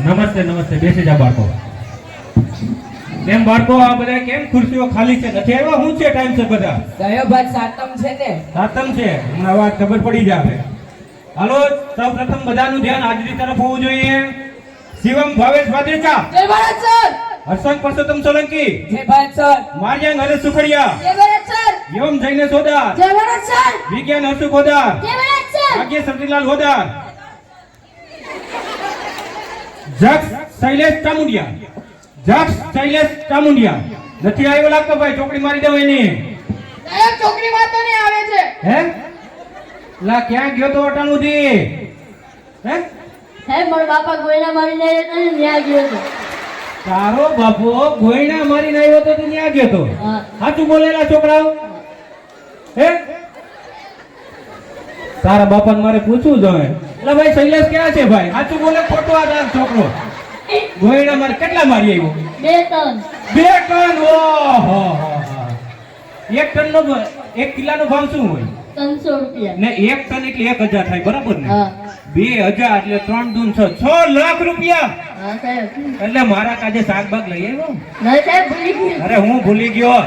નમસ્તે નમસ્તે, બેસી જા બાળકો. કેમ બાળકો, આ બધા કેમ ખુરશીઓ ખાલી છે? નથી આવ્યા? શું છે ટાઈમ છે બધા? કયો ભાઈ સાતમ છે ને? સાતમ છે, હમણાં વાત ખબર પડી જાવે. હાલો, સૌપ્રથમ બધાનું ધ્યાન હાજરી તરફ હોવું જોઈએ. શિવમ ભાવેશ વાદેચા, જય ભારત સર. હર્ષંગ પરસોત્તમ સોલંકી, જય ભારત સર. માર્યાંગ હરેશ સુખડિયા, જય ભારત સર. યવમ જૈને સોદાર, જય ભારત સર. વિજ્ઞાન હર્ષુ ગોદાર, જય ભારત સર. ભાગ્ય સતીલાલ ગોદાર, જક્ષ શૈલેષ ચામુંડિયા, જક્ષ શૈલેષ ચામુંડિયા. નથી આવ્યો લાગતો ભાઈ, ચોકડી મારી દો એની. સાહેબ છોકરી વાતો નહીં આવે છે. હે લા, ક્યાં ગયો તો અટાણું થી? હે સાહેબ મારો બાપા ગોયના મારીને ન્યા ગયો હતો. તારો બાપો ગોયણા મારીને આવ્યો તો તું ન્યા ગયો તો? હા. સાચું બોલેલા છોકરાઓ? હે તારા બાપાને મારે પૂછવું જોઈએ. એટલે ભાઈ શૈલેષ ક્યાં છે ભાઈ? સાચું બોલે ખોટું? આ તારો છોકરો ગોયણા મારી કેટલા મારી આવ્યો? 2 ટન. 2 ટન. ઓહો, 1 ટન નો 1 કિલ્લાનો ભાવ શું હોય? 300 રૂપિયા. ને 1 ટન એટલે 1000 થાય, બરાબર ને? હા. 2000 એટલે 3 દૂન 6 લાખ રૂપિયા. હા સાહેબ. એટલે મારા કાજે શાકબાગ લઈ આવ્યો? ના સાહેબ ભૂલી ગયો. અરે હું ભૂલી ગયો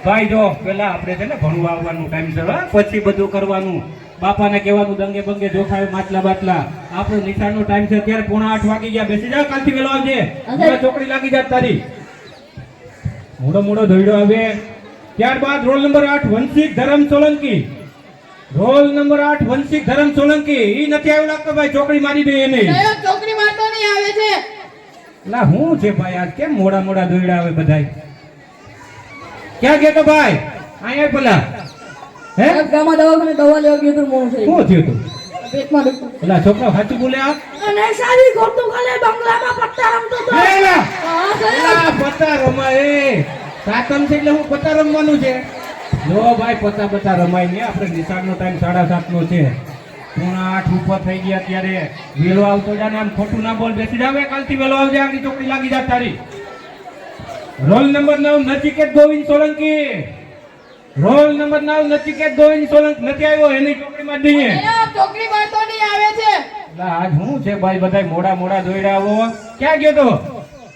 ભાઈ. જો પેલા આપણે છે ને ભણવા આવવાનું ટાઈમ છે, પછી બધું કરવાનું. બાપાને કહેવાનું દંગે બંગે જોખાય માટલા બાટલા. આપણો નિશાળનો ટાઈમ છે, અત્યારે 7:45 વાગી ગયા. બેસી જા, કાલથી વેલો આવજે. હવે ચોકડી લાગી જાત તારી. મોડો દોડ્યો આવે. ત્યારબાદ રોલ નંબર 8 વંશિક ધરમ સોલંકી. રોલ નંબર 8 વંશિક ધરમ સોલંકી. ઈ નથી આવ્યો લાગતો ભાઈ, ચોકડી મારી દે એને. સાહેબ છોકરી વાતો નહીં આવે છે. લા હું છે ભાઈ, આજ કેમ મોડા દોડ્યા આવે બધાય? ક્યાં ગયા તો ભાઈ? અહીંયા પેલા હે સાહેબ ગામમાં દવાખાને દવા લેવા ગયો તો મોં થઈ શું થયું તું? પેટમાં દુખતું. પેલા છોકરા સાચું બોલે આ? અને સારી ગોતું કાલે બંગલામાં પત્તા રમતો તો. લે લા. હા સાહેબ. લા, પત્તા રમાય એ. સાતમ છે એટલે હું પત્તા રમવાનું છે? જો ભાઈ, પત્તા રમાય ને. આપણે નિશાળનો ટાઈમ 7:30 નો છે. 7:30 ઉપર થઈ ગયા. ત્યારે વેલો આવતો જા ને. આમ ખોટું ના બોલ. બેસી જાવે, કાલથી વેલો આવજે. આગળ ચોકડી લાગી જા તારી. Roll number 9 Nachiket Govind Solanki. Roll number 9 Nachiket Govind Solanki. નથી આવ્યો, એની ચોકડીમાં દઈએ. સાહેબ છોકરી વાતો નહીં આવે છે. લા, આજ શું છે ભાઈ, બધાય મોડા દોડ્યા આવો. ક્યાં ગયો તો?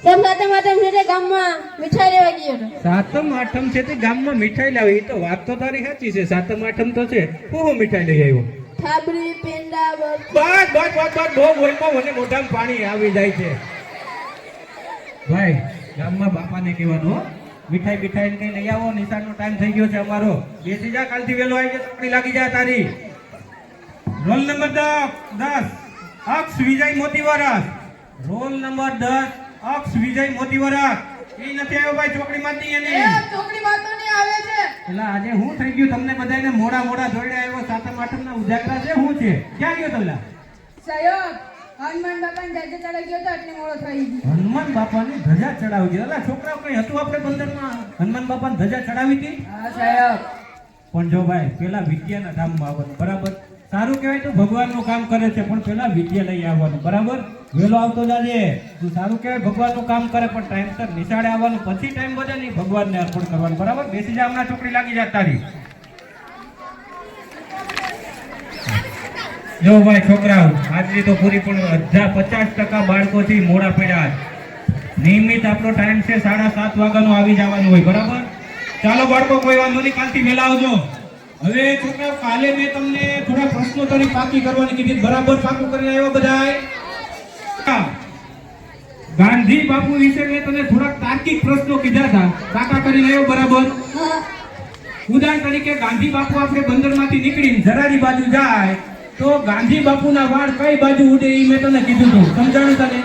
સાહેબ સાતમ આઠમ છે ગામમાં મીઠાઈ લેવા ગયો હતો. સાતમ આઠમ છે તે ગામમાં મીઠાઈ લાવી. એ તો વાત તો તારી સાચી છે. સાતમ આઠમ તો છે. હું મીઠાઈ લઈ આવ્યો? થાબડી પેંડા બસ બહુ બોલમાં મને મોઢામાં પાણી આવી જાય છે. ભાઈ, ગામમાં બાપાને કહેવાનું, હો, મીઠાઈ કઈ લઈ આવો. નિશાળનો ટાઈમ થઈ ગયો છે અમારો. બેસી જા, કાલથી વેલો આવી જાય. ચોકડી લાગી જાય તારી. રોલ નંબર 10 અક્ષ વિજય મોતીવારા. રોલ નંબર 10 અક્ષ વિજય મોતીવારા. એ નથી આવ્યો ભાઈ, ચોકડી માં દઈએ ને. સાહેબ છોકરી વાતો નહીં આવે છે. એટલે આજે શું થઈ ગયું તમને બધાને? મોડા દોડ્યા આવ્યો. સાતમ આઠમ ના ઉજાગરા છે, શું છે? ક્યાં ગયો તલા? સાહેબ હનુમાન બાપાને ધજા ચડાવી ગયો તો એટલે મોડો થઈ ગયો. હનુમાન બાપાની ધજા ચડાવી ગયો. અલા છોકરાઓ કઈ હતું આપણે બંદરમાં? હનુમાન બાપાની ધજા ચડાવી હતી? હા સાહેબ. પણ જો ભાઈ, પેલા વિદ્યાના ધામમાં આવવાનું, બરાબર? સારું કહેવાય તો ભગવાનનું કામ કરે છે, પણ પેલા વિદ્યા લઈ આવવાનું, બરાબર? વેલો આવતો જાજે. તું સારું કહેવાય ભગવાનનું કામ કરે, પણ ટાઈમસર નિશાળે આવવાનું. પછી ટાઈમ વધે નહીં, ભગવાનને અર્પણ કરવાનું, બરાબર? બેસી જા, હમણાં ચોકડી લાગી જાય તારી. જો ભાઈ છોકરાઓ, હાજરી તો પૂરી, પણ 50% બાળકોથી મોડા પડ્યા. નિયમિત આપણો ટાઈમ છે 7:30 વાગ્યાનો આવી જવાનું હોય, બરાબર? ચાલો બાળકો, કોઈ વાંધો નહીં, કાલથી વહેલા આવજો. હવે છોકરાઓ, કાલે મેં તમને થોડા પ્રશ્નોત્તરી પાકી કરવાની કીધી, બરાબર? પાકું કરીને આવ્યો બધાય? ગાંધી બાપુ વિશે મેં તને થોડાક તાર્કિક પ્રશ્નો કીધા હતા, પાકા કરીને આવ્યો, બરાબર? ઉદાહરણ તરીકે, ગાંધી બાપુ આપણે બંદરમાંથી નીકળીને જરારી બાજુ જાય તો ગાંધી બાપુના વાળ કઈ બાજુ ઉડે એ મેં તને કીધું હતું. સમજાણું તને?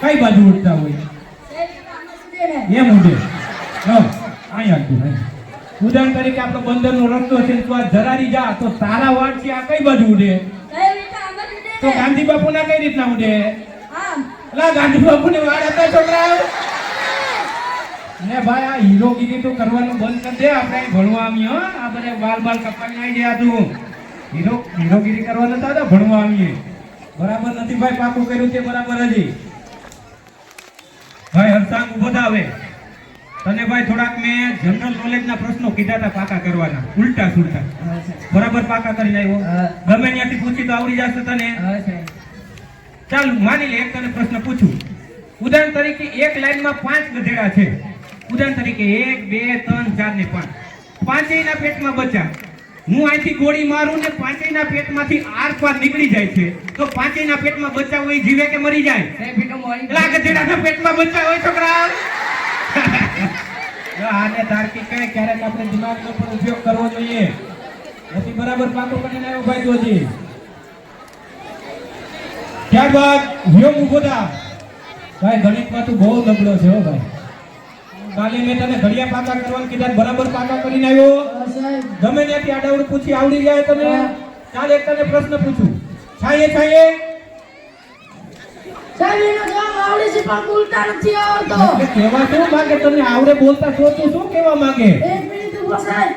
કઈ બાજુ ઉડતા હોય? એમ ઉડે. ઉદાહરણ તરીકે આપણો બંદરનો રસ્તો છે, તો આ જરારી જા તો તારા વાળ છે આ કઈ બાજુ ઉડે? તો ગાંધી બાપુના કઈ રીતના ઉડે? અલા, ગાંધી બાપુને વાળ હતા છોકરા? ને ભાઈ, આ હીરોગીરી તો કરવાનું બંધ કરી દે. આપણે અહીં ભણવા આવીએ, હો. આ બધા બાલ કપાઈને આવી ગયા તું. હીરોગીરી કરવા નતા હતા, ભણવા આવીએ. બરાબર નથી ભાઈ? પાકું કર્યું છે બરાબર? હજી ભાઈ હરસાંગ ઉભો થા. હવે તને ભાઈ થોડાક મેં જનરલ નોલેજના પ્રશ્નો કીધા હતા પાકા કરવાના, ઉલટા સુલટા, બરાબર? પાકા કરીને આવ્યો? ગમે ત્યાંથી પૂછી તો આવડી જશે તને. ચાલ માની લે એક તને પ્રશ્ન પૂછું. ઉદાહરણ તરીકે એક લાઈનમાં 5 ગધેડા છે. ઉદાહરણ તરીકે 1 2 3 4 ને 5. પાંચેયના પેટમાં બચ્ચા. હું અહીંથી ગોળી મારું ને પાંચેયના પેટમાંથી આર પાર નીકળી જાય છે, તો પાંચેયના પેટમાં બચ્ચા હોય જીવે કે મરી જાય? એલા ગધેડાના પેટમાં બચ્ચા હોય છોકરા. આને તાર્કિક કહે. ક્યારેક આપણે દિમાગનો પણ ઉપયોગ કરવો જોઈએ. નથી બરાબર પાકો કરીને આવ્યો ભાઈ જોજી. ત્યારબાદ વ્યોમ ઉભો થા. ભાઈ ગણિતમાં તું બહુ નબળો છે હો ભાઈ. કાલે મેં તને ઘડિયા પાકા કરવાનું કીધા, બરાબર પાકા કરીને આવ્યો? ગમે ત્યાંથી આડાવડું પૂછી આવડી જાય તને? ચાલ એક તને પ્રશ્ન પૂછું. છાયે છાયે કેવા શું માંગે? તને આવડે બોલતા તો તું શું કેવા માંગે?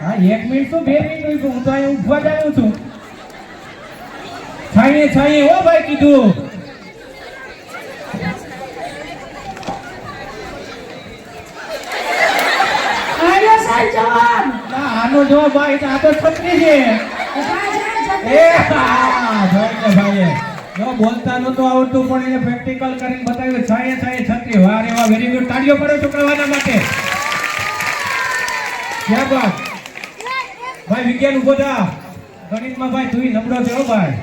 હા 1 મિનિટ તો 2 મિનિટ હું તો અહીં ઉભા જ આવ્યો છું. છાયે છાયે હો ભાઈ કીધું. આનો જવાબ ભાઈ આ તો છત્રી છે. એ હા ભાઈ જો બોલતા નતો આવડતું પણ એને પ્રેક્ટિકલ કરીને બતાવ્યું. છાયે છાયે છત્રી. વાહ રે વાહ, વેરી ગુડ. તાળીઓ પાડો છોકરાઓના માટે. ક્યાં બાત ભાઈ. વિજ્ઞાન ઉભો થા. ગણિતમાં ભાઈ તું નબળો છે હો ભાઈ.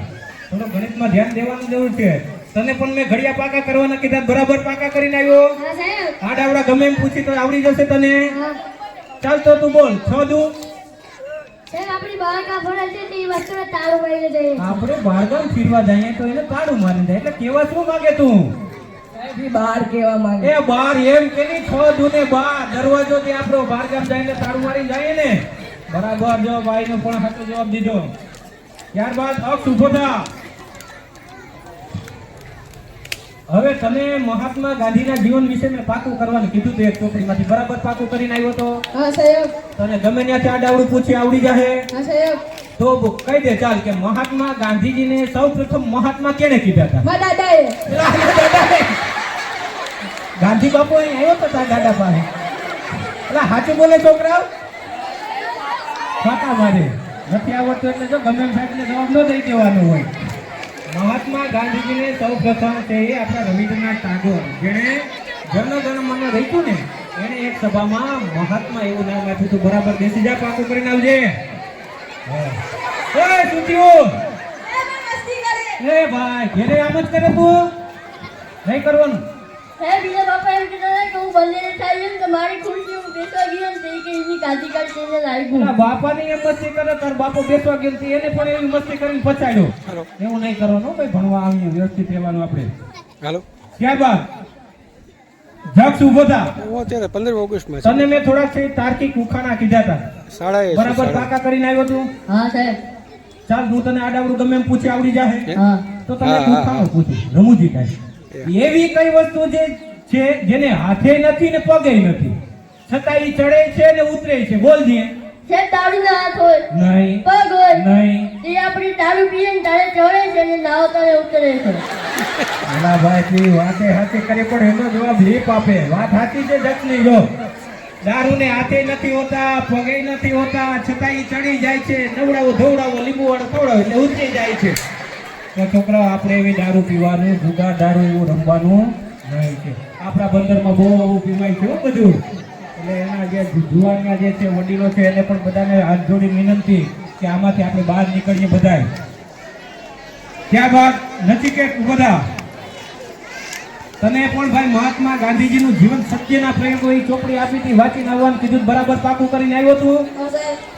થોડો ગણિતમાં ધ્યાન દેવાનું જરૂર છે. તને પણ મેં ઘડિયા પાકા કરવાના કીધા, બરાબર પાકા કરીને આવ્યો? આડાવડા ગમે એમ પૂછી તો આવડી જશે તને. ચાલ તો તું બોલ. 6 દુ આપણી બાળકા ફરે છે તે વસ્તુને તાળું મારીને જઈએ. આપણે બાળગામ ફીરવા જઈએ તો એને તાળું મારીને જાય. એટલે કેવા શું માંગે તું? બહાર કેવા માંગે? એ બાર એમ કે નહીં, 6 દુ ને 12 દરવાજો થી આપણો બારગામ જઈને તાળું મારી જાય ને. બરાબર જો ભાઈ નો પણ સાચો જવાબ દીધો. ત્યારબાદ અક્ષ ઉભો થા. હવે તને મહાત્મા ગાંધીના જીવન વિશે મેં પાકું કરવાનું કીધું તો એક ચોપડીમાંથી, બરાબર પાકું કરીને આવ્યો તો? હા સાહેબ. તને ગમે ત્યાંથી આડાવડું પૂછી આવડી જાહે? હા સાહેબ. તો કહી દે ચાલ કે મહાત્મા ગાંધીજીને સૌપ્રથમ મહાત્મા કેને કીધા હતા? મારા દાદાએ. ગાંધી બાપુ અહીં આવ્યો તો તારા દાદા પાસે. એટલે સાચું બોલે છોકરાઓ? ફાટા મારે નથી આવડતું એટલે જો ગમે એમ સાહેબને જવાબ ન દઈ દેવાનો હોય. મહાત્મા ગાંધીજીને સૌપ્રથમ છે એ આપણા રવિન્દ્રનાથ ટાગોર, જેણે જનગણ મન રાખ્યું ને, એને એક સભામાં મહાત્મા એવું નામ આપ્યું હતું. બરાબર બેસી જા, પાકું કરીને આવજે. ઓય સુતીઓ, એ ભાઈ ઘેરે આમ જ કરે તું? નહીં કરવાનું. સાહેબ બીજા બાપા એમ કીધા હતા કે હું બંને થાય ને તો મારી ખુરશી હું બેસવા ગયો ને તે કે એની કાઢી કાઢીને લાગ્યું. બાપાની એમ મસ્તી કરે, તાર બાપો બેસવા ગયો ને એને પણ એવી મસ્તી કરીને પછાડ્યો. એવું નહીં કરવાનું ભાઈ, ભણવા આવીએ વ્યવસ્થિત રહેવાનું આપણે. હાલો. ત્યારબાદ જક્ષ ઉભો થા. અત્યારે 15 ઓગસ્ટમાં તને મેં થોડાક છે તાર્કિક ઉખાણા કીધા હતા, બરાબર પાકા કરીને આવ્યો તું? હા સાહેબ. ચાલ હું તને આડાવડું ગમે એમ પૂછી આવડી જાહે તો તને ઉખાણો પૂછું. રમૂજી કાઢ. એવી કઈ વસ્તુ છે જેને હાથે નથી ને પગે નથી, છતાં ઈ ચડે છે ને ઉતરે છે? બોલજે. છે દારૂના હાથ હોય, નહીં. પગ હોય, નહીં. એ આપણી દારૂ પીએ ને તારે ચડે છે ને નાવ તારે ઉતરે છે. અલા ભાઈ તું વાતે હાથે કરે પણ એનો જવાબ લીપ આપે. વાત સાચી છે જક્ષની. જો દારૂ ને હાથે નથી હોતા, પગે નથી હોતા, છતાં ઈ ચડી જાય છે. નવડાવો ધોવડાવો લીંબુ વાળો ખવડાવો એટલે ઉતરી જાય છે. તો છોકરાઓ આપણે એવી દારૂ પીવાનું, જુગાર દારૂ એવું રમવાનું નહીં છે. આપણા બંદરમાં બહુ આવું પીવાય છે બધું. એટલે એના જે જુવાનના જે છે વડીલો છે એને પણ બધાને હાથ જોડી વિનંતી કે આમાંથી આપણે બહાર નીકળીએ બધાય. ત્યારબાદ નચિકેત બધા તને પણ ભાઈ મહાત્મા ગાંધીજીનું જીવન સત્યના પ્રયોગો એ ચોપડી આપી હતી, વાંચીને આવવાનું કીધું, બરાબર પાકું કરીને આવ્યો તું?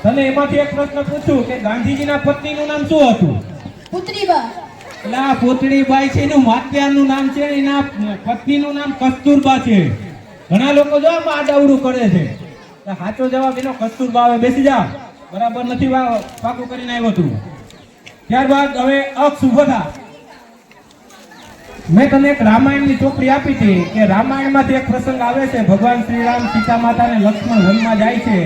તને એમાંથી એક પ્રશ્ન પૂછું કે ગાંધીજીના પત્નીનું નામ શું હતું? પુત્રીબા. એટલે પુતળીબાઈ છે એનું માત્યાનું નામ છે, એના પત્નીનું નામ કસ્તુરબા છે. ઘણા લોકો જો આમાં આડાવડું કરે છે. સાચો જવાબ એનો કસ્તુરબા આવે. બેસી જા, બરાબર નથી પાકું કરીને આવ્યો તું. ત્યારબાદ હવે અક્ષ ઉભો થા. મેં તને એક રામાયણની ચોપડી આપી હતી કે રામાયણમાંથી એક પ્રસંગ આવે છે, ભગવાન શ્રી રામ સીતા માતા ને લક્ષ્મણ વનમાં જાય છે,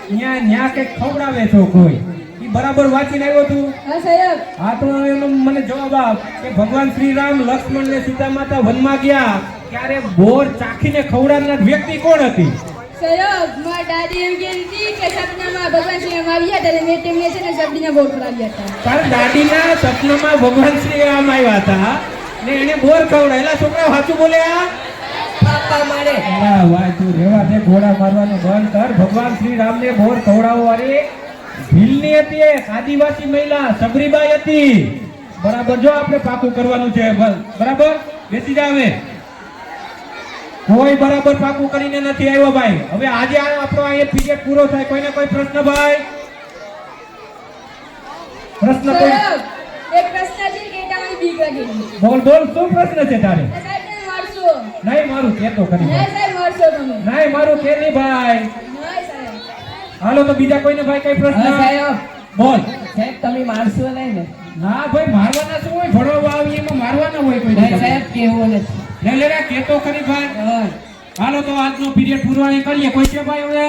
ત્યાં કંઈક ખવડાવે છે કોઈ, એ બરાબર વાંચીને આવ્યો તું? હા સાહેબ. હા તો એનો મને જવાબ આપ કે ભગવાન શ્રી રામ લક્ષ્મણ ને સીતા માતા વનમાં ગયા ત્યારે બોર ચાખીને ખવડાવનાર વ્યક્તિ કોણ હતી? સાહેબ મારી દાદી એમ કહેતી કે સપનામાં ભગવાન શ્રી રામ આવ્યા ત્યારે મેં તેમને છે ને સબડીના બોર ખવડાવ્યા હતા. તારા દાદીના સપનામાં ભગવાન શ્રી રામ આવ્યા હતા ને એને બોર ખવડાયેલા છોકરા સાચું બોલ્યા પાપા મારે વાહ વાહ તું રેવા દે ઘોડા મારવાનું બંધ કર ભગવાન શ્રી રામને બોર ખવડાવો વાળી ભીલની હતી એક આદિવાસી મહિલા સબરીબાઈ હતી બરાબર જો આપણે પાકું કરવાનું છે બરાબર બેસી જાવે કોઈ બરાબર પાકું કરીને નથી આવ્યો ભાઈ હવે આજે આપણો આ પીરિયડ પૂરો થાય કોઈને કોઈ પ્રશ્ન ભાઈ પ્રશ્ન કોઈ સાહેબ, એક પ્રશ્ન છે કે તમારી બીક લાગી બોલ બોલ શું પ્રશ્ન છે તારે સાહેબ તમે મારશો નહીં મારું કેતો કરી નહીં સાહેબ મારશો તમે નહીં મારું કે નહીં ભાઈ નહીં સાહેબ હાલો તો બીજા કોઈને ભાઈ કઈ પ્રશ્ન સાહેબ બોલ સાહેબ તમે મારશો નહીં ને ના ભાઈ મારવાના શું હોય ભણવા આવી એમાં મારવાના હોય કોઈ નહીં સાહેબ કેવું નથી લે લે રે કેતો ખરી ભાઈ હા. હાલો તો આજનો પીરિયડ પૂરવાની કરીએ કોઈ છે ભાઈ હવે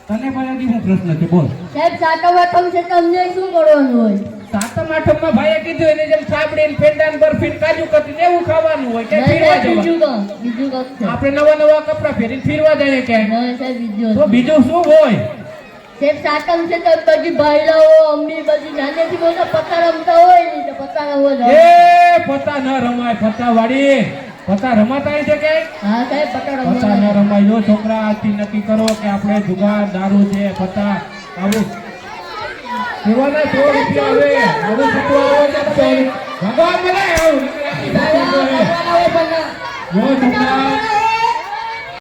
તને ભાઈ હજી હું પ્રશ્ન છે બોલ સાહેબ સાતમ આઠમ છે તમને શું કરવાનું હોય સાતમ આઠમ માં ભાઈએ કીધું એને જેમ થાબડી ને પેંડા ને બરફી ને કાજુ કતરી ને એવું ખાવાનું હોય કે નહીં ફીરવા સાહેબ, જવાનું બીજું કામ છે આપણે નવા નવા કપડા પહેરીને ફીરવા જઈએ કે નહીં સાહેબ બીજું તો બીજું શું હોય સાહેબ સાતમ છે તો બધી ભાઈલાઓ અમ્મી બધી નાનેથી મોટા પત્તા રમતા હોય ને તો પત્તા રમવા જાવ એ પત્તા ન રમાય પત્તા વાળી પત્તા રમાતા છે કે હા સાહેબ પત્તા પત્તા ન રમવા રમાય જો છોકરા આજથી નક્કી કરો કે આપણે જુગાર દારૂ છે પત્તા આવું પીવાના 100 રૂપિયા આવે આવું થતું આવે છે તો ભગવાન મને આવું ભગવાન આવે પણ જો છોકરા